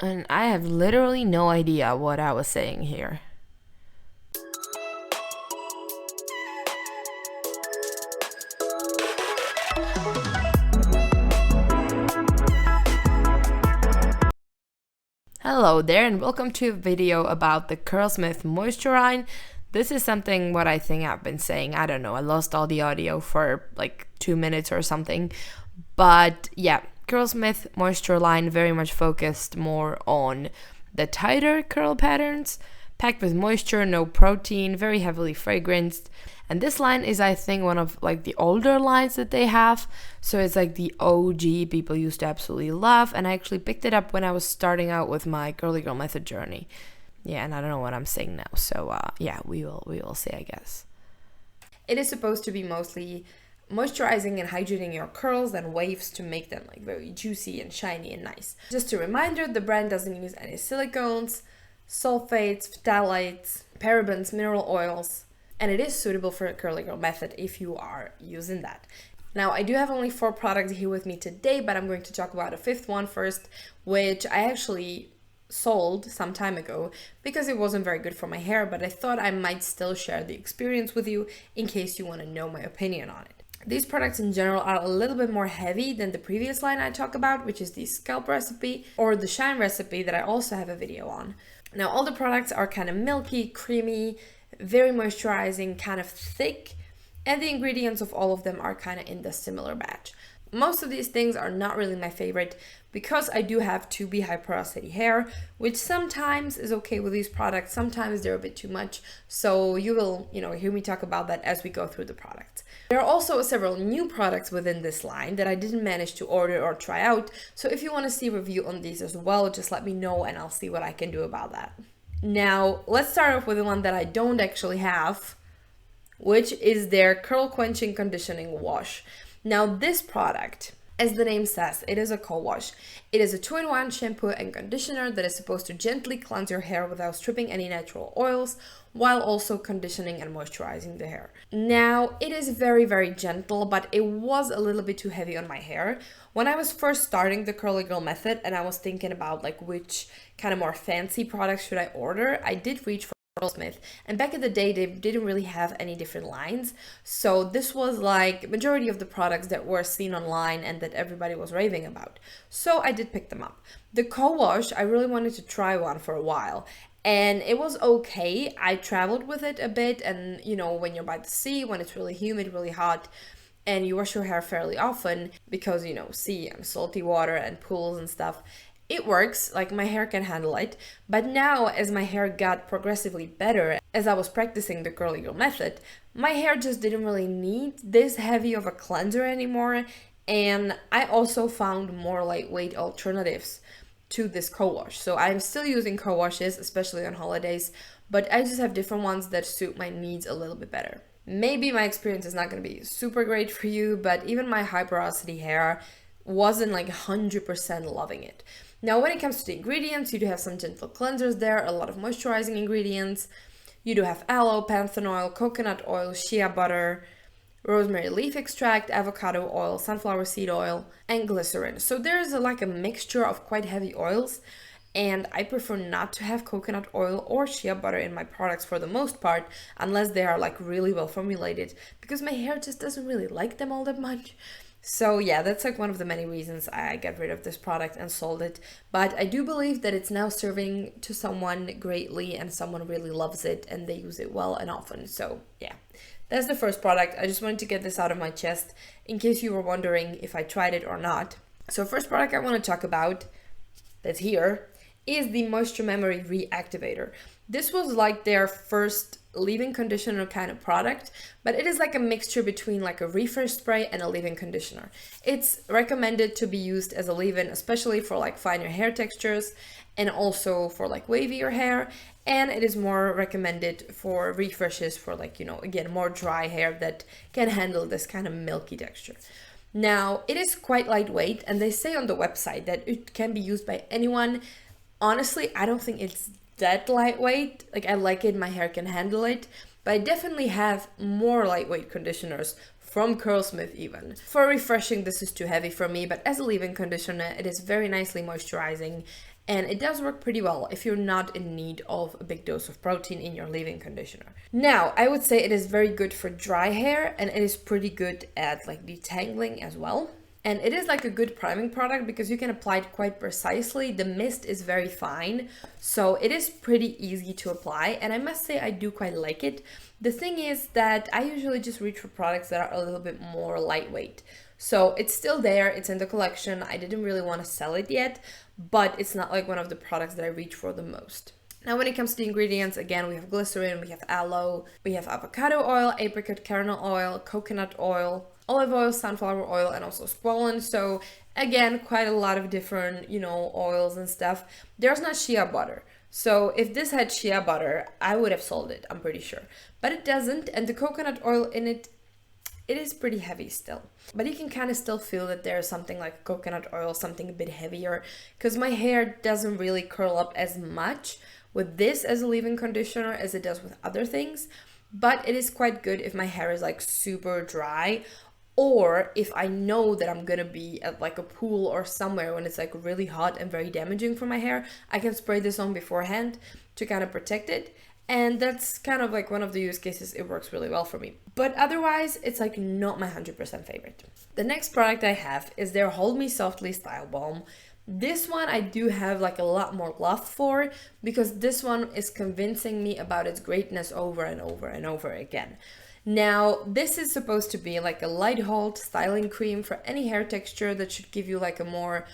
And I have literally no idea what I was saying here. Hello there and welcome to a video about the Curlsmith Moisturized. This is something what I think I've been saying. I don't know, I lost all the audio for like 2 minutes or something. But yeah, Curlsmith Moisturized very much focused more on the tighter curl patterns, packed with moisture, no protein, very heavily fragranced. And this line is, I think, one of like the older lines that they have. So it's like the OG people used to absolutely love. And I actually picked it up when I was starting out with my Curly Girl Method journey. Yeah, and I don't know what I'm saying now. So yeah, we will see, I guess. It is supposed to be mostly moisturizing and hydrating your curls and waves to make them like very juicy and shiny and nice. Just a reminder, the brand doesn't use any silicones, sulfates, phthalates, parabens, mineral oils, and it is suitable for a Curly Girl Method if you are using that. Now, I do have only 4 products here with me today, but I'm going to talk about a 5th one first, which I actually sold some time ago because it wasn't very good for my hair, but I thought I might still share the experience with you in case you want to know my opinion on it. These products in general are a little bit more heavy than the previous line I talk about, which is the Scalp Recipe or the Shine Recipe that I also have a video on. Now, all the products are kind of milky, creamy, very moisturizing, kind of thick, and the ingredients of all of them are kind of in the similar batch. Most of these things are not really my favorite because I do have 2B high porosity hair, which sometimes is okay with these products, sometimes they're a bit too much. So you will, hear me talk about that as we go through the products. There are also several new products within this line that I didn't manage to order or try out. So if you want to see a review on these as well, just let me know and I'll see what I can do about that. Now, let's start off with the one that I don't actually have, which is their Curl Quenching Conditioning Wash. Now, this product, as the name says, it is a co-wash. It is a 2-in-1 shampoo and conditioner that is supposed to gently cleanse your hair without stripping any natural oils, while also conditioning and moisturizing the hair. Now, it is very, very gentle, but it was a little bit too heavy on my hair. When I was first starting the Curly Girl Method and I was thinking about like which kind of more fancy products should I order, I did reach for Curlsmith, and back in the day they didn't really have any different lines, so this was like majority of the products that were seen online and that everybody was raving about, so I did pick them up. The co-wash, I really wanted to try one for a while and it was okay. I traveled with it a bit, and when you're by the sea, when it's really humid, really hot, and you wash your hair fairly often because sea and salty water and pools and stuff, it works, like my hair can handle it. But now, as my hair got progressively better, as I was practicing the Curly Girl Method, my hair just didn't really need this heavy of a cleanser anymore. And I also found more lightweight alternatives to this co-wash. So I'm still using co-washes, especially on holidays, but I just have different ones that suit my needs a little bit better. Maybe my experience is not going to be super great for you, but even my high porosity hair wasn't like 100% loving it. Now, when it comes to the ingredients, you do have some gentle cleansers there, a lot of moisturizing ingredients. You do have aloe, panthenol, coconut oil, shea butter, rosemary leaf extract, avocado oil, sunflower seed oil, and glycerin. So there's like a mixture of quite heavy oils, and I prefer not to have coconut oil or shea butter in my products for the most part, unless they are like really well formulated, because my hair just doesn't really like them all that much. So yeah, that's like one of the many reasons I got rid of this product and sold it. But I do believe that it's now serving to someone greatly and someone really loves it and they use it well and often. So yeah, that's the first product. I just wanted to get this out of my chest in case you were wondering if I tried it or not. So first product I want to talk about that's here is the Moisture Memory Reactivator. This was like their first leave-in conditioner kind of product, but it is like a mixture between like a refresh spray and a leave-in conditioner. It's recommended to be used as a leave-in, especially for like finer hair textures and also for like wavier hair, and it is more recommended for refreshes for like, again, more dry hair that can handle this kind of milky texture. Now, it is quite lightweight, and they say on the website that it can be used by anyone. Honestly, I don't think it's that lightweight. Like, I like it, my hair can handle it, but I definitely have more lightweight conditioners from Curlsmith even. For refreshing, this is too heavy for me, but as a leave-in conditioner, it is very nicely moisturizing And it does work pretty well if you're not in need of a big dose of protein in your leave-in conditioner. Now, I would say it is very good for dry hair, and it is pretty good at like detangling as well. And it is like a good priming product because you can apply it quite precisely. The mist is very fine, so it is pretty easy to apply. And I must say I do quite like it. The thing is that I usually just reach for products that are a little bit more lightweight. So it's still there, it's in the collection. I didn't really want to sell it yet, but it's not like one of the products that I reach for the most. Now, when it comes to the ingredients, again, we have glycerin, we have aloe, we have avocado oil, apricot kernel oil, coconut oil, olive oil, sunflower oil, and also squalane. So again, quite a lot of different, oils and stuff. There's not shea butter. So if this had shea butter, I would have sold it, I'm pretty sure. But it doesn't, and the coconut oil in it, it is pretty heavy still. But you can kind of still feel that there's something like coconut oil, something a bit heavier, because my hair doesn't really curl up as much with this as a leave-in conditioner as it does with other things. But it is quite good if my hair is like super dry, or if I know that I'm gonna be at like a pool or somewhere when it's like really hot and very damaging for my hair, I can spray this on beforehand to kind of protect it. And that's kind of like one of the use cases it works really well for me. But otherwise, it's like not my 100% favorite. The next product I have is their Hold Me Softly Style Balm. This one I do have like a lot more love for because this one is convincing me about its greatness over and over and over again. Now, this is supposed to be like a light hold styling cream for any hair texture that should give you like a more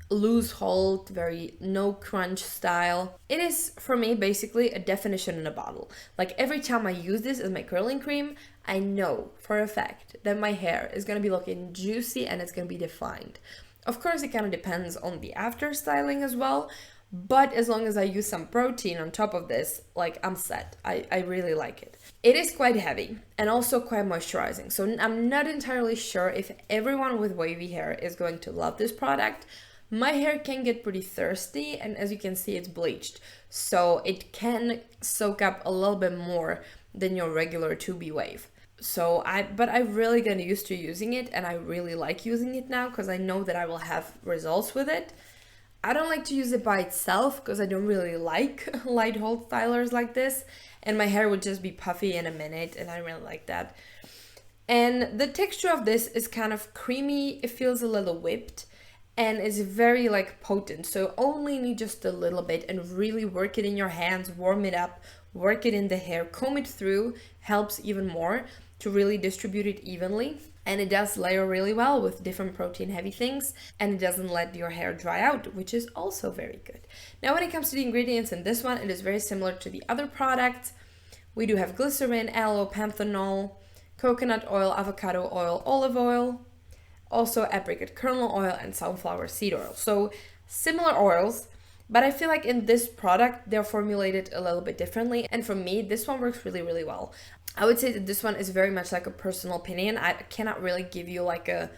loose hold, very no crunch style. It is, for me, basically a definition in a bottle. Like every time I use this as my curling cream, I know for a fact that my hair is going to be looking juicy and it's going to be defined. Of course, it kind of depends on the after styling as well, but as long as I use some protein on top of this, like I'm set. I really like it. It is quite heavy and also quite moisturizing. So I'm not entirely sure if everyone with wavy hair is going to love this product. My hair can get pretty thirsty, and as you can see, it's bleached. So it can soak up a little bit more than your regular 2B wave. But I really got used to using it, and I really like using it now because I know that I will have results with it. I don't like to use it by itself because I don't really like light hold stylers like this, and my hair would just be puffy in a minute, and I really like that. And the texture of this is kind of creamy. It feels a little whipped and is very like potent. So only need just a little bit and really work it in your hands, warm it up, work it in the hair, comb it through, helps even more to really distribute it evenly. And it does layer really well with different protein heavy things, and it doesn't let your hair dry out, which is also very good. Now, when it comes to the ingredients in this one, it is very similar to the other products. We do have glycerin, aloe, panthenol, coconut oil, avocado oil, olive oil, also apricot kernel oil and sunflower seed oil. So similar oils, but I feel like in this product, they're formulated a little bit differently. And for me, this one works really, really well. I would say that this one is very much like a personal opinion. I cannot really give you like a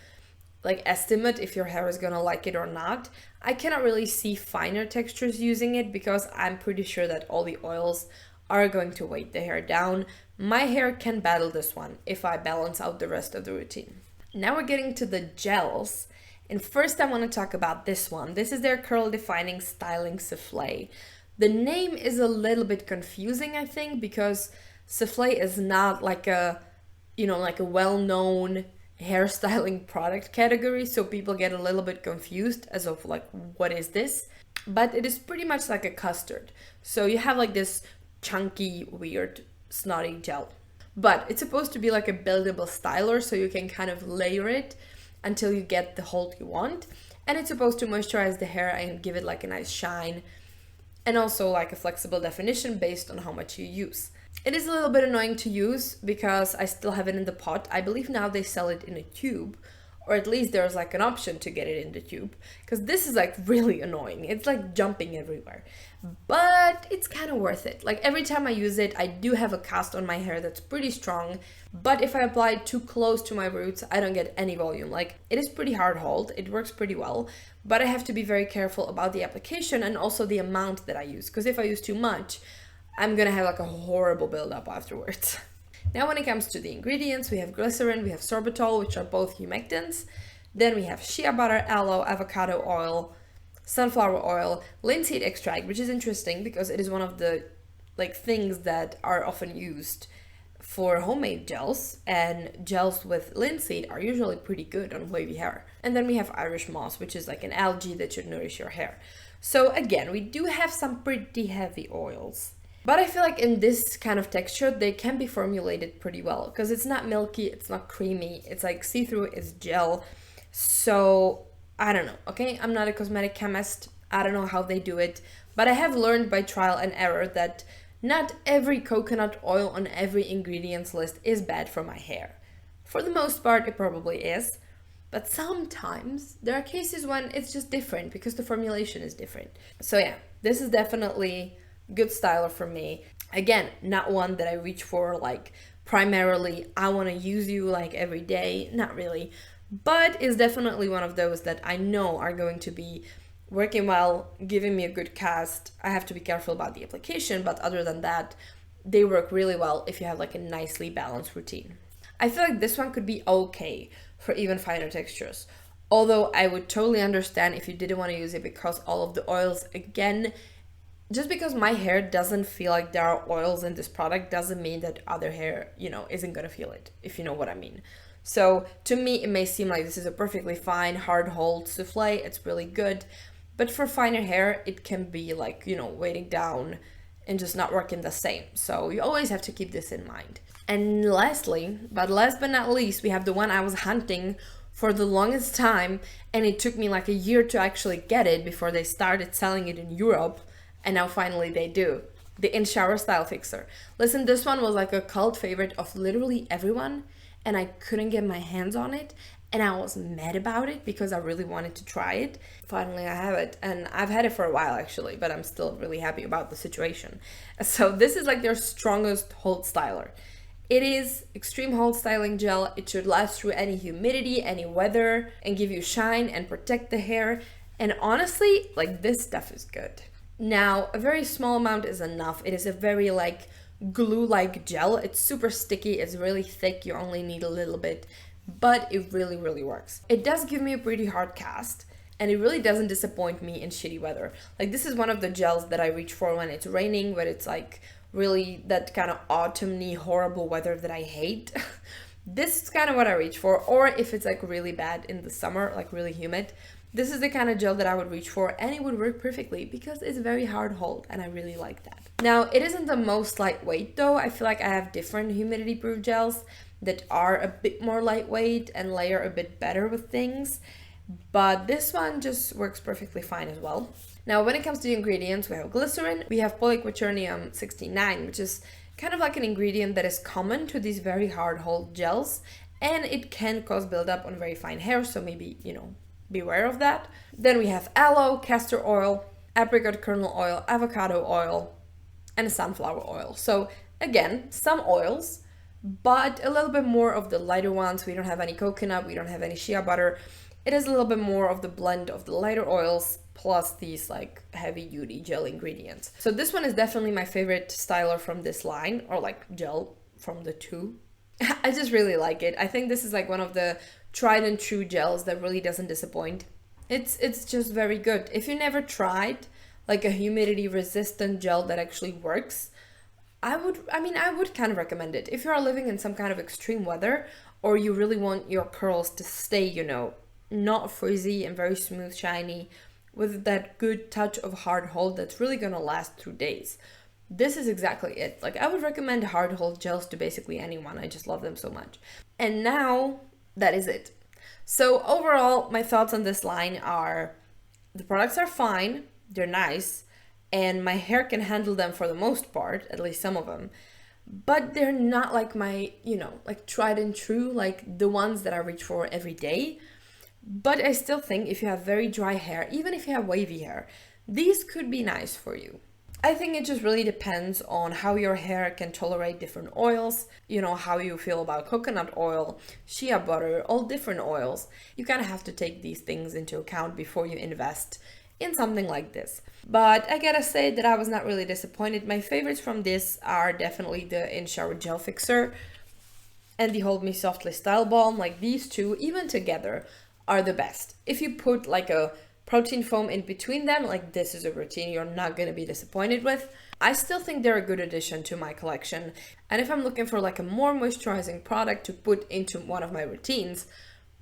estimate if your hair is gonna like it or not. I cannot really see finer textures using it because I'm pretty sure that all the oils are going to weight the hair down. My hair can battle this one if I balance out the rest of the routine. Now we're getting to the gels. And first I want to talk about this one. This is their Curl Defining Styling Souffle. The name is a little bit confusing, I think, because souffle is not like a well-known hairstyling product category, so people get a little bit confused as of like, what is this? But it is pretty much like a custard. So you have like this chunky, weird, snotty gel. But it's supposed to be like a buildable styler, so you can kind of layer it until you get the hold you want. And it's supposed to moisturize the hair and give it like a nice shine, and also like a flexible definition based on how much you use. It is a little bit annoying to use because I still have it in the pot. I believe now they sell it in a tube, or at least there's like an option to get it in the tube, because this is like really annoying. It's like jumping everywhere, but it's kind of worth it. Like every time I use it, I do have a cast on my hair that's pretty strong, but if I apply it too close to my roots, I don't get any volume. Like it is pretty hard hold, it works pretty well, but I have to be very careful about the application and also the amount that I use, because if I use too much, I'm gonna have like a horrible buildup afterwards. Now when it comes to the ingredients, we have glycerin, we have sorbitol, which are both humectants. Then we have shea butter, aloe, avocado oil, sunflower oil, linseed extract, which is interesting because it is one of the like things that are often used for homemade gels, and gels with linseed are usually pretty good on wavy hair. And then we have Irish moss, which is like an algae that should nourish your hair. So again, we do have some pretty heavy oils. But I feel like in this kind of texture, they can be formulated pretty well because it's not milky, it's not creamy, it's like see-through, it's gel. So I don't know, okay? I'm not a cosmetic chemist. I don't know how they do it, but I have learned by trial and error that not every coconut oil on every ingredients list is bad for my hair. For the most part, it probably is, but sometimes there are cases when it's just different because the formulation is different. So yeah, this is definitely good styler for me. Again, not one that I reach for like primarily I want to use you like every day, not really, but is definitely one of those that I know are going to be working well, giving me a good cast. I have to be careful about the application, but other than that, they work really well if you have like a nicely balanced routine. I feel like this one could be okay for even finer textures. Although I would totally understand if you didn't want to use it because all of the oils, again, just because my hair doesn't feel like there are oils in this product doesn't mean that other hair, isn't gonna feel it, if you know what I mean. So to me, it may seem like this is a perfectly fine, hard hold souffle. It's really good. But for finer hair, it can be like, weighting down and just not working the same. So you always have to keep this in mind. And lastly, but last but not least, we have the one I was hunting for the longest time. And it took me like a year to actually get it before they started selling it in Europe. And now finally they do. The In Shower Style Fixer. Listen, this one was like a cult favorite of literally everyone. And I couldn't get my hands on it. And I was mad about it because I really wanted to try it. Finally, I have it. And I've had it for a while, actually. But I'm still really happy about the situation. So this is like their strongest hold styler. It is extreme hold styling gel. It should last through any humidity, any weather, and give you shine and protect the hair. And honestly, like this stuff is good. Now, a very small amount is enough. It is a very like glue-like gel. It's super sticky. It's really thick. You only need a little bit. But it really, really works. It does give me a pretty hard cast, and it really doesn't disappoint me in shitty weather. Like this is one of the gels that I reach for when it's raining, when it's like really that kind of autumny, horrible weather that I hate. This is kind of what I reach for. Or if it's like really bad in the summer, like really humid, this is the kind of gel that I would reach for, and it would work perfectly because it's very hard hold, and I really like that. Now, it isn't the most lightweight though. I feel like I have different humidity proof gels that are a bit more lightweight and layer a bit better with things, but this one just works perfectly fine as well. Now, when it comes to the ingredients, we have glycerin, we have polyquaternium 69, which is kind of like an ingredient that is common to these very hard hold gels, and it can cause buildup on very fine hair, so maybe, beware of that. Then we have aloe, castor oil, apricot kernel oil, avocado oil, and sunflower oil. So again, some oils, but a little bit more of the lighter ones. We don't have any coconut, we don't have any shea butter. It is a little bit more of the blend of the lighter oils plus these like heavy duty gel ingredients. So this one is definitely my favorite styler from this line, or like gel from the two. I just really like it. I think this is like one of the tried and true gels that really doesn't disappoint. It's just very good. If you never tried like a humidity resistant gel that actually works, I would kind of recommend it. If you are living in some kind of extreme weather, or you really want your curls to stay, not frizzy and very smooth, shiny, with that good touch of hard hold that's really gonna last through days. This is exactly it. Like, I would recommend hard hold gels to basically anyone. I just love them so much. And now, that is it. So overall, my thoughts on this line are, the products are fine, they're nice, and my hair can handle them for the most part, at least some of them, but they're not like my, like tried and true, like the ones that I reach for every day. But I still think if you have very dry hair, even if you have wavy hair, these could be nice for you. I think it just really depends on how your hair can tolerate different oils, how you feel about coconut oil, shea butter, all different oils. You kind of have to take these things into account before you invest in something like this. But I gotta say that I was not really disappointed. My favorites from this are definitely the In Shower Gel Fixer and the Hold Me Softly Style Balm. Like these two, even together, are the best. If you put like a protein foam in between them, like this is a routine you're not going to be disappointed with. I still think they're a good addition to my collection. And if I'm looking for like a more moisturizing product to put into one of my routines,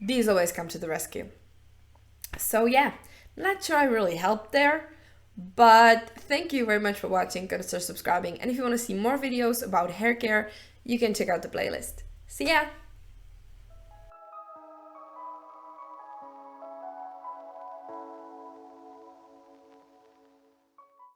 these always come to the rescue. So yeah, not sure I really helped there, but thank you very much for watching. Consider subscribing. And if you want to see more videos about hair care, you can check out the playlist. See ya!